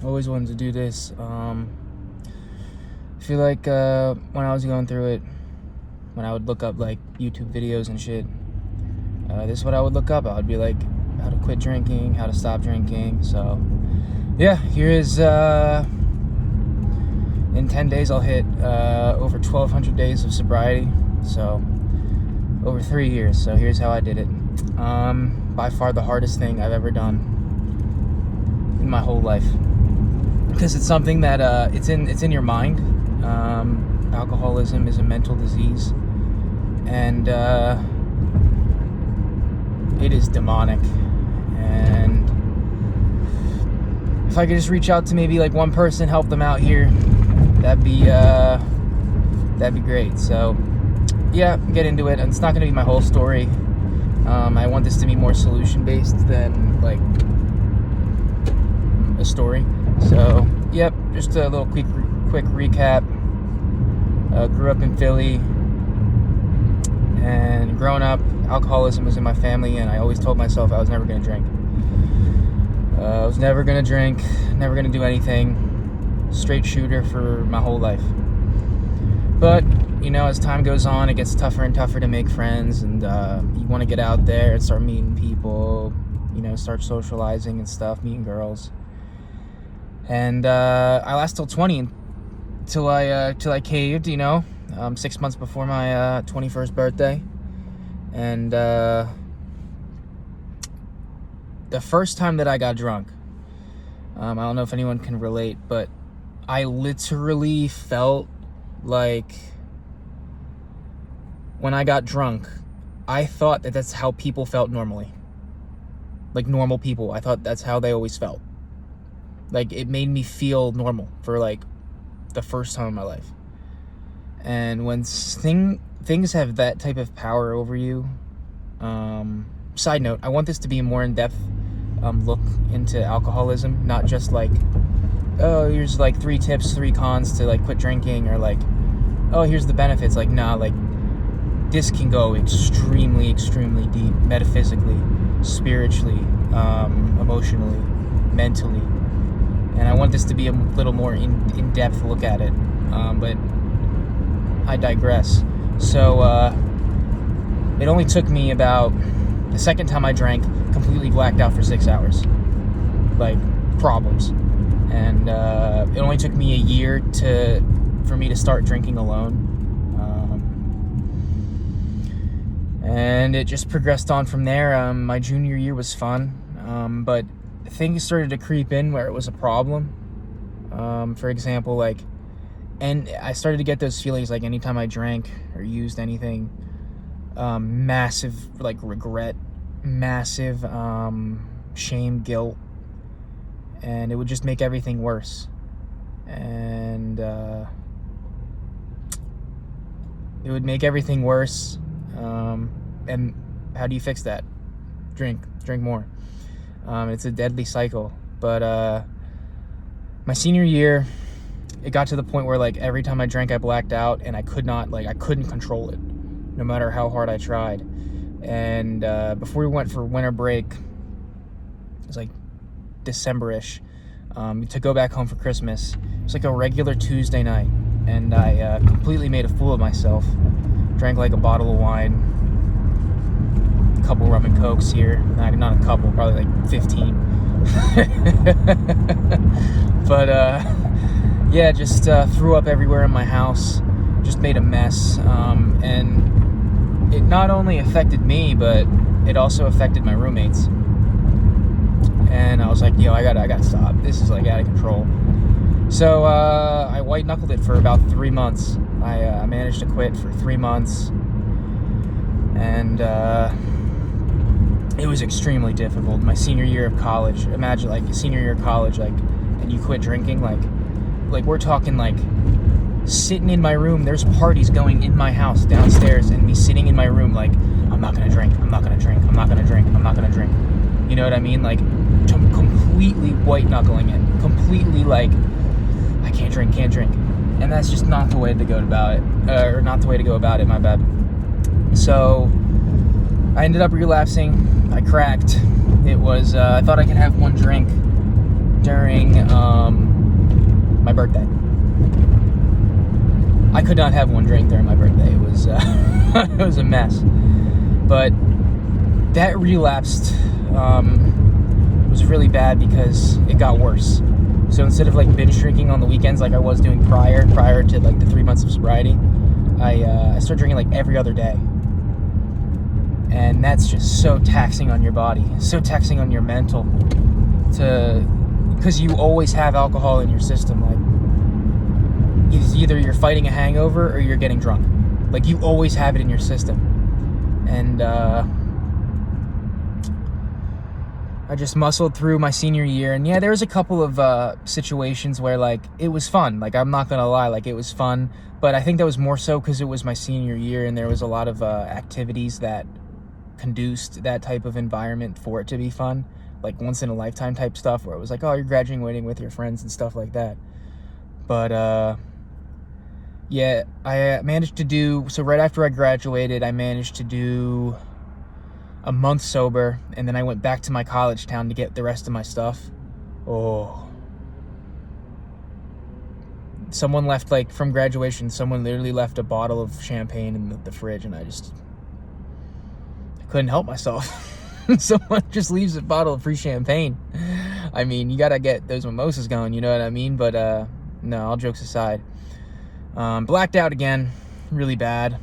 Always wanted to do this. I feel like when I was going through it, when I would look up like YouTube videos and shit, this is what I would look up. I would be like, how to quit drinking, how to stop drinking. So yeah, here is in 10 days I'll hit over 1,200 days of sobriety. So over 3 years. So here's how I did it. By far the hardest thing I've ever done in my whole life, because it's something that it's in your mind. Alcoholism is a mental disease, and it is demonic. And if I could just reach out to maybe like one person, help them out here, that'd be great. So yeah, get into it. And it's not going to be my whole story. I want this to be more solution based than like a story. So yep, just a little quick recap. Grew up in Philly, and growing up, alcoholism was in my family, and I always told myself I was never going to drink. I was never going to drink, never going to do anything. Straight shooter for my whole life. But you know, as time goes on, it gets tougher and tougher to make friends, and you want to get out there and start meeting people, you know, start socializing and stuff, meeting girls. And I lasted till 20 till I caved, you know, 6 months before my 21st birthday. And the first time that I got drunk, I don't know if anyone can relate, but I literally felt like when I got drunk, I thought that that's how people felt normally. Like normal people. I thought that's how they always felt. Like it made me feel normal for like the first time in my life. And when things have that type of power over you, side note, I want this to be a more in-depth look into alcoholism, not just like, oh, here's like 3 tips, 3 cons to like quit drinking, or like, oh, here's the benefits. Like, nah, like this can go extremely, extremely deep, metaphysically, spiritually, emotionally, mentally. And I want this to be a little more in-depth look at it. But I digress. So it only took me about the second time I drank, completely blacked out for 6 hours. Like problems. And it only took me a year for me to start drinking alone. And it just progressed on from there. My junior year was fun, but things started to creep in where it was a problem. For example, like, and I started to get those feelings like anytime I drank or used anything, massive like regret, massive shame, guilt, and it would just make everything worse. And it would make everything worse. And how do you fix that? Drink more. It's a deadly cycle. But my senior year, it got to the point where like every time I drank, I blacked out, and I couldn't control it, no matter how hard I tried. And before we went for winter break, it was like December-ish, to go back home for Christmas. It was like a regular Tuesday night, and I completely made a fool of myself. Drank like a bottle of wine, a couple rum and cokes here. Not a couple, probably like 15. But yeah, just threw up everywhere in my house. Just made a mess. And it not only affected me, but it also affected my roommates. And I was like, yo, I gotta stop. This is like out of control. So I white knuckled it for about 3 months. I managed to quit for 3 months, and it was extremely difficult. My senior year of college, imagine like a senior year of college, like, and you quit drinking, like we're talking like sitting in my room. There's parties going in my house downstairs, and me sitting in my room like, I'm not gonna drink, I'm not gonna drink, I'm not gonna drink, I'm not gonna drink. You know what I mean? Like completely white knuckling it, completely like, I can't drink. And that's just not the way to go about it, or not the way to go about it, my bad. So I ended up relapsing. I cracked. It was, I thought I could have one drink during my birthday. I could not have one drink during my birthday. It was it was a mess. But that relapsed was really bad because it got worse. So instead of like binge drinking on the weekends like I was doing prior to like the 3 months of sobriety, I started drinking like every other day. And that's just so taxing on your body, so taxing on your mental, because you always have alcohol in your system. Like, it's either you're fighting a hangover or you're getting drunk. Like, you always have it in your system. And I just muscled through my senior year. And yeah, there was a couple of situations where like it was fun. Like, I'm not gonna lie, like it was fun. But I think that was more so because it was my senior year and there was a lot of activities that conduced that type of environment for it to be fun, like once in a lifetime type stuff where it was like, oh, you're graduating with your friends and stuff like that. But yeah, I managed to do, so right after I graduated, I managed to do a month sober, and then I went back to my college town to get the rest of my stuff. Oh, someone left, like from graduation, someone literally left a bottle of champagne in the fridge, and I couldn't help myself. Someone just leaves a bottle of free champagne. I mean, you gotta get those mimosas going, you know what I mean? But no, all jokes aside, blacked out again, really bad.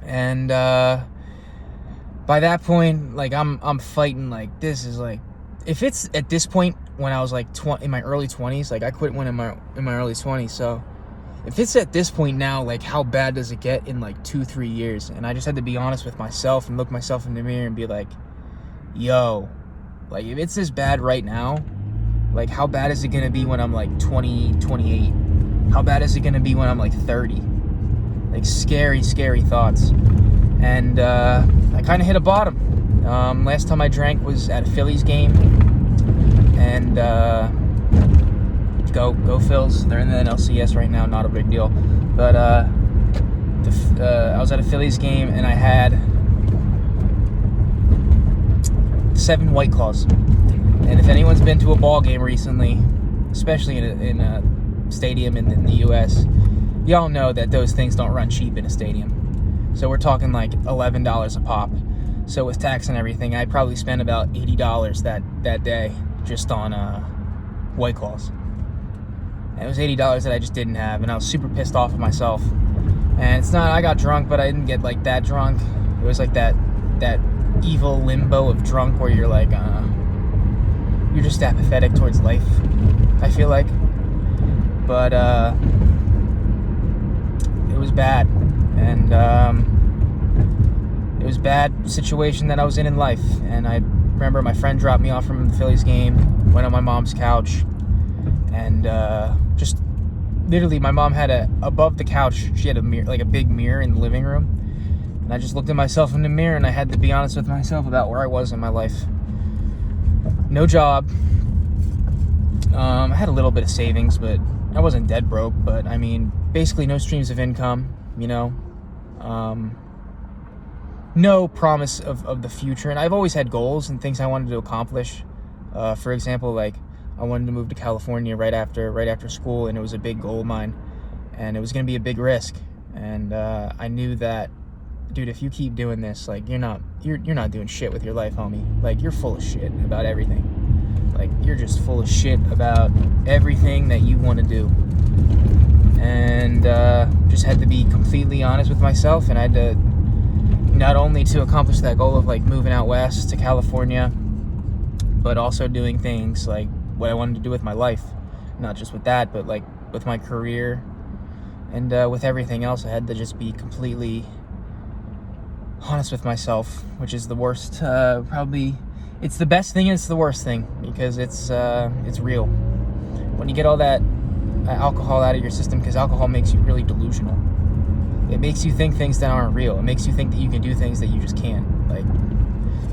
And by that point, like I'm fighting. Like, this is like, if it's at this point when I was like in my early 20s, like I quit when in my early 20s, so if it's at this point now, like how bad does it get in like 2-3 years? And I just had to be honest with myself and look myself in the mirror and be like, yo, like if it's this bad right now, like how bad is it gonna be when I'm like 20, 28? How bad is it gonna be when I'm like 30? Like scary thoughts. And I kind of hit a bottom. Last time I drank was at a Phillies game, and go Phils. They're in the NLCS right now, not a big deal. But I was at a Phillies game and I had 7 White Claws. And if anyone's been to a ball game recently, especially in a stadium in the US, y'all know that those things don't run cheap in a stadium. So we're talking like $11 a pop. So with tax and everything, I probably spent about $80 that day just on White Claws. And it was $80 that I just didn't have, and I was super pissed off at myself. And it's not, I got drunk, but I didn't get like that drunk. It was like that evil limbo of drunk where you're like, you're just apathetic towards life, I feel like. But it was bad. And it was a bad situation that I was in life. And I remember my friend dropped me off from the Phillies game, went on my mom's couch, and just literally my mom had above the couch, she had a mirror, like a big mirror in the living room. And I just looked at myself in the mirror and I had to be honest with myself about where I was in my life. No job. I had a little bit of savings, but I wasn't dead broke. But I mean, basically no streams of income, you know. No promise of the future. And I've always had goals and things I wanted to accomplish. For example, like I wanted to move to California right after school, and it was a big gold mine, and it was going to be a big risk. And I knew that, dude, if you keep doing this, like you're not doing shit with your life, homie. Like you're full of shit about everything. Like you're just full of shit about everything that you want to do. And just had to be completely honest with myself, and I had to not only to accomplish that goal of like moving out west to California, but also doing things like what I wanted to do with my life. Not just with that, but like with my career and with everything else. I had to just be completely honest with myself, which is the worst. Probably it's the best thing and it's the worst thing, because it's real. When you get all that alcohol out of your system, because alcohol makes you really delusional. It makes you think things that aren't real. It makes you think that you can do things that you just can't. Like,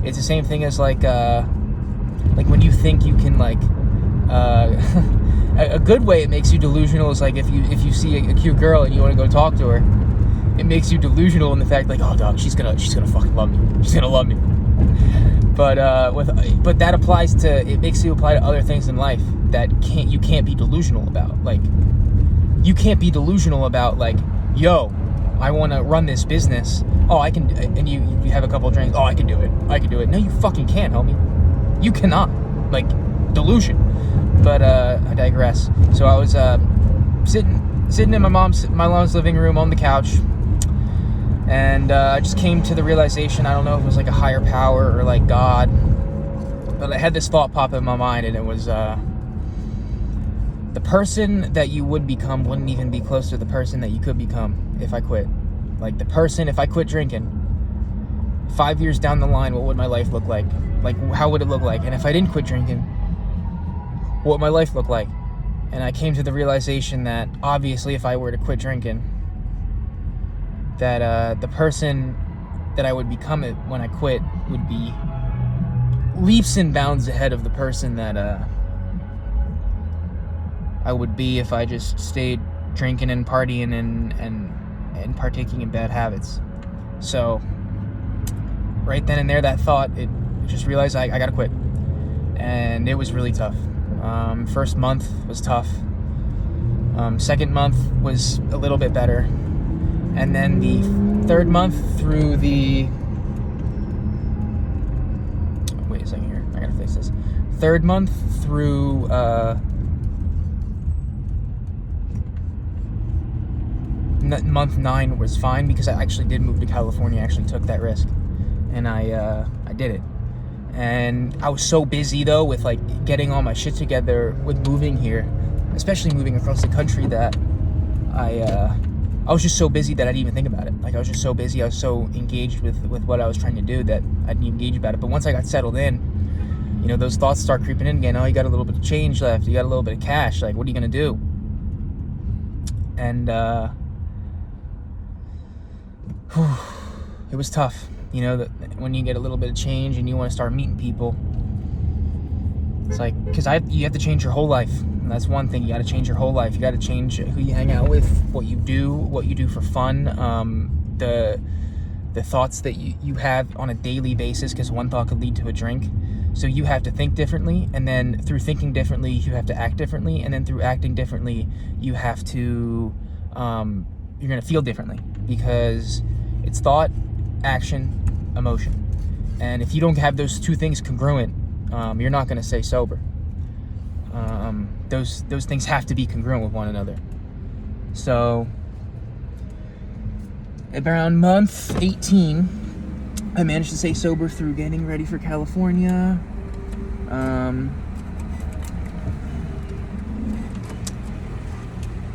it's the same thing as like when you think you can like a good way it makes you delusional is like if you see a cute girl and you want to go talk to her, it makes you delusional in the fact like, oh dog, she's gonna fucking love me. She's gonna love me. but that applies to, it makes you apply to other things in life that you can't be delusional about. Like, you can't be delusional about, like, yo, I want to run this business. Oh, I can, and you have a couple drinks. Oh, I can do it. No, you fucking can't, homie. You cannot. Like, delusion. But I digress. So I was sitting in my mom's living room on the couch, and I just came to the realization, I don't know if it was like a higher power or like God, but I had this thought pop in my mind, and it was the person that you would become wouldn't even be close to the person that you could become if I quit. Like, the person, if I quit drinking, 5 years down the line, what would my life look like? Like, how would it look like? And if I didn't quit drinking, what would my life look like? And I came to the realization that obviously if I were to quit drinking, that the person that I would become when I quit would be leaps and bounds ahead of the person that I would be if I just stayed drinking and partying and partaking in bad habits. So right then and there, that thought, it just realized I gotta quit. And it was really tough. First month was tough. Second month was a little bit better. And then the third month through the... Wait a second here. I gotta fix this. Third month through... month 9 was fine, because I actually did move to California. I actually took that risk. And I did it. And I was so busy, though, with, like, getting all my shit together with moving here, especially moving across the country, that I was just so busy that I didn't even think about it. Like, I was just so busy. I was so engaged with what I was trying to do that I didn't even engage about it. But once I got settled in, you know, those thoughts start creeping in again. Oh, you got a little bit of change left. You got a little bit of cash. Like, what are you going to do? And it was tough. You know, that when you get a little bit of change and you want to start meeting people, it's like, because you have to change your whole life. And that's one thing. You got to change your whole life. You got to change who you hang out with, what you do for fun, the thoughts that you have on a daily basis, because one thought could lead to a drink. So you have to think differently, and then through thinking differently, you have to act differently, and then through acting differently, you have to you're going to feel differently, because it's thought, action, emotion. And if you don't have those two things congruent, you're not going to stay sober. Those things have to be congruent with one another. So around month 18, I managed to stay sober through getting ready for California.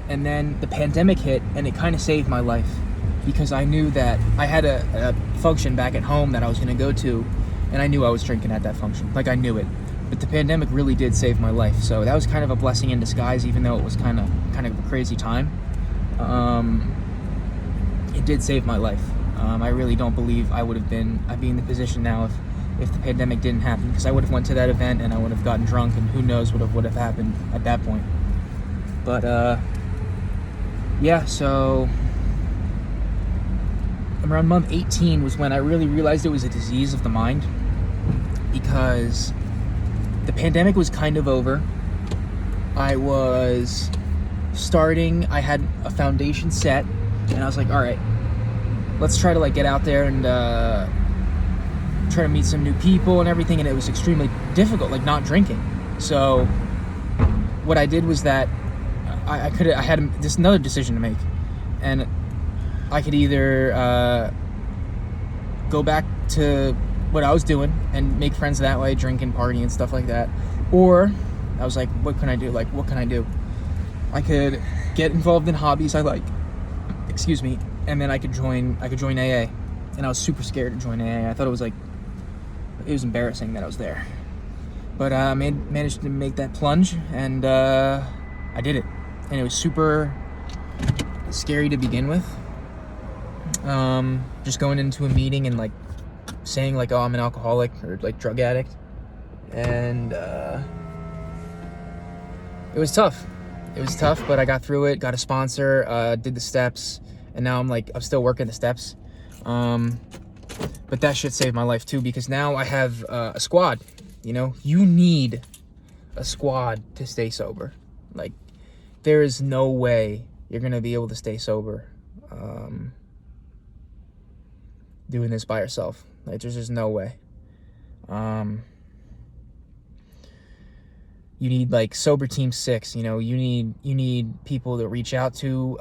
And then the pandemic hit, and it kind of saved my life, because I knew that I had a function back at home that I was going to go to, and I knew I was drinking at that function. Like, I knew it. But the pandemic really did save my life. So that was kind of a blessing in disguise, even though it was kind of a crazy time. It did save my life. I really don't believe I'd be in the position now if the pandemic didn't happen, because I would have went to that event and I would have gotten drunk, and who knows what would have happened at that point. But yeah, so around month 18 was when I really realized it was a disease of the mind, because the pandemic was kind of over. I was starting, I had a foundation set, and I was like, all right, let's try to, like, get out there and try to meet some new people and everything. And it was extremely difficult, like, not drinking. So what I did was that I had this another decision to make, and I could either go back to what I was doing and make friends that way, drinking, partying, and stuff like that, or I was like, what can I do? Like, what can I do? I could get involved in hobbies I like, and then I could join AA. And I was super scared to join AA. I thought it was embarrassing that I was there, but I managed to make that plunge, and I did it. And it was super scary to begin with. Just going into a meeting and, like, saying, like, oh, I'm an alcoholic or, like, drug addict. And it was tough. But I got through it, got a sponsor, did the steps, and now I'm still working the steps. But that shit saved my life too, because now I have a squad. You know, you need a squad to stay sober. Like, there is no way you're gonna be able to stay sober doing this by yourself. Like, there's just no way. You need like sober team 6. You know, you need people to reach out to.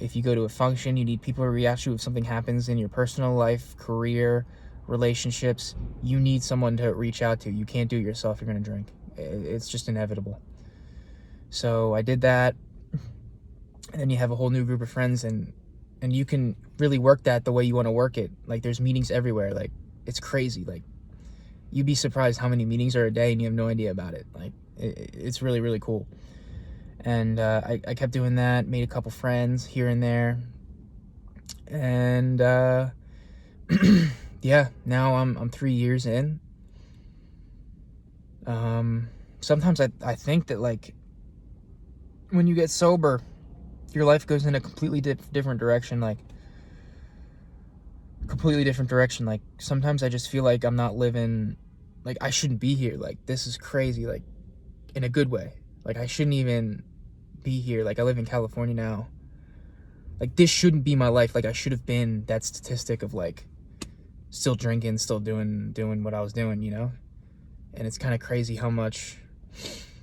If you go to a function, you need people to react to if something happens in your personal life, career, relationships. You need someone to reach out to. You can't do it yourself. You're gonna drink. It's just inevitable. So I did that, and then you have a whole new group of friends, and you can really work that the way you want to work it. Like, there's meetings everywhere. Like, it's crazy. Like, you'd be surprised how many meetings are a day and you have no idea about it. Like, it's really, really cool. And I kept doing that, made a couple friends here and there. And yeah, now I'm 3 years in. Sometimes I think that, like, when you get sober, your life goes in a completely different direction. Like, completely different direction. Like, sometimes I just feel like I'm not living, like, I shouldn't be here. Like, this is crazy, like, in a good way. Like, I shouldn't even be here. Like, I live in California now. Like, this shouldn't be my life. Like, I should have been that statistic of, like, still drinking, still doing what I was doing, you know? And it's kind of crazy how much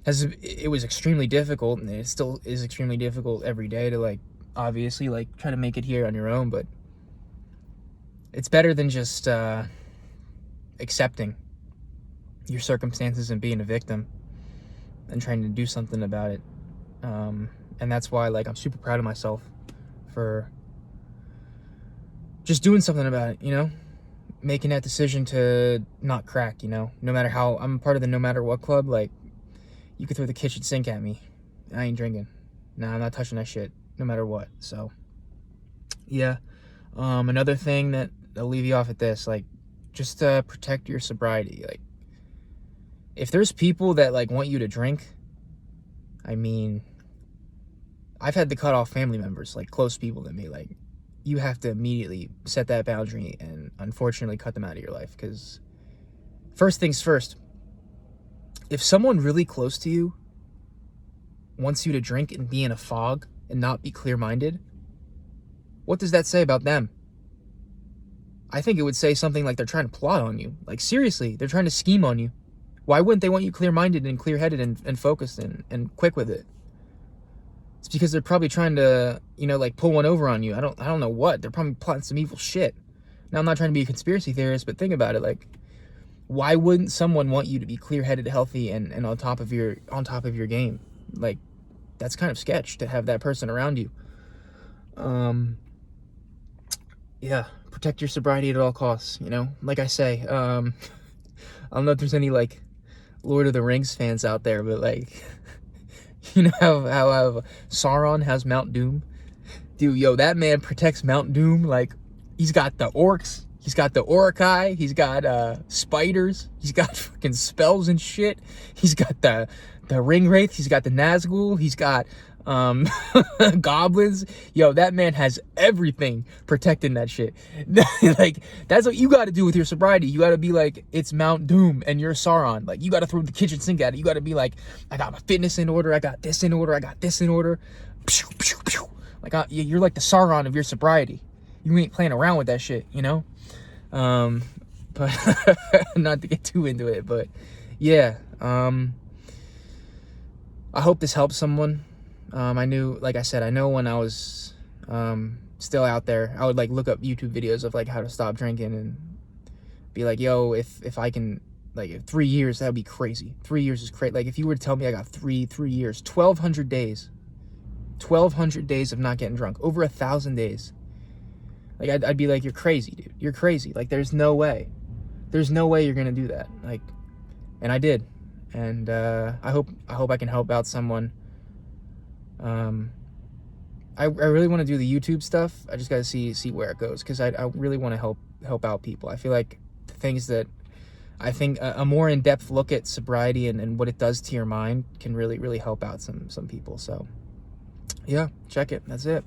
it was extremely difficult, and it still is extremely difficult every day to, like, obviously, like, try to make it here on your own. But it's better than just accepting your circumstances and being a victim and trying to do something about it. And that's why, like, I'm super proud of myself for just doing something about it, you know? Making that decision to not crack, you know? No matter how, I'm part of the No Matter What club. Like, you could throw the kitchen sink at me, I ain't drinking. Nah, I'm not touching that shit, no matter what. So, yeah. Another thing that I'll leave you off at this, like, just protect your sobriety. Like, if there's people that, like, want you to drink, I mean, I've had to cut off family members, like, close people to me. Like, you have to immediately set that boundary and, unfortunately, cut them out of your life. Because first things first, if someone really close to you wants you to drink and be in a fog and not be clear-minded, what does that say about them? I think it would say something like they're trying to plot on you. Like, seriously, they're trying to scheme on you. Why wouldn't they want you clear-minded and clear-headed and focused and quick with it? It's because they're probably trying to, you know, like, pull one over on you. I don't know what. They're probably plotting some evil shit. Now, I'm not trying to be a conspiracy theorist, but think about it. Like, why wouldn't someone want you to be clear-headed, healthy, and on top of your game? Like, that's kind of sketch to have that person around you. Yeah, protect your sobriety at all costs, you know? Like I say, I don't know if there's any, like, Lord of the Rings fans out there, but, like, you know how Sauron has Mount Doom? Dude, yo, that man protects Mount Doom. Like, he's got the orcs, he's got the Uruk-hai, he's got spiders, he's got fucking spells and shit. He's got the ring wraith, he's got the Nazgul, he's got goblins. Yo, that man has everything protecting that shit. Like, that's what you got to do with your sobriety. You got to be like, it's Mount Doom and you're Sauron. Like, you got to throw the kitchen sink at it. You got to be like, I got my fitness in order, I got this in order, I got this in order. Pew, pew, pew. Like, you're like the Sauron of your sobriety. You ain't playing around with that shit, you know? But not to get too into it, but yeah. I hope this helps someone. I knew, like I said, I know when I was still out there, I would, like, look up YouTube videos of, like, how to stop drinking and be like, yo, if I can, like, 3 years, that would be crazy. 3 years is crazy. Like, if you were to tell me I got 3 years, 1,200 days, 1,200 days of not getting drunk, over 1,000 days, like, I'd be like, you're crazy, dude. You're crazy. Like, there's no way. There's no way you're gonna do that. Like, and I did. And I hope I can help out someone. I really want to do the YouTube stuff. I just got to see where it goes, because I really want to help out people. I feel like the things that I think a more in-depth look at sobriety and what it does to your mind can really, really help out some people. So yeah, check it. That's it.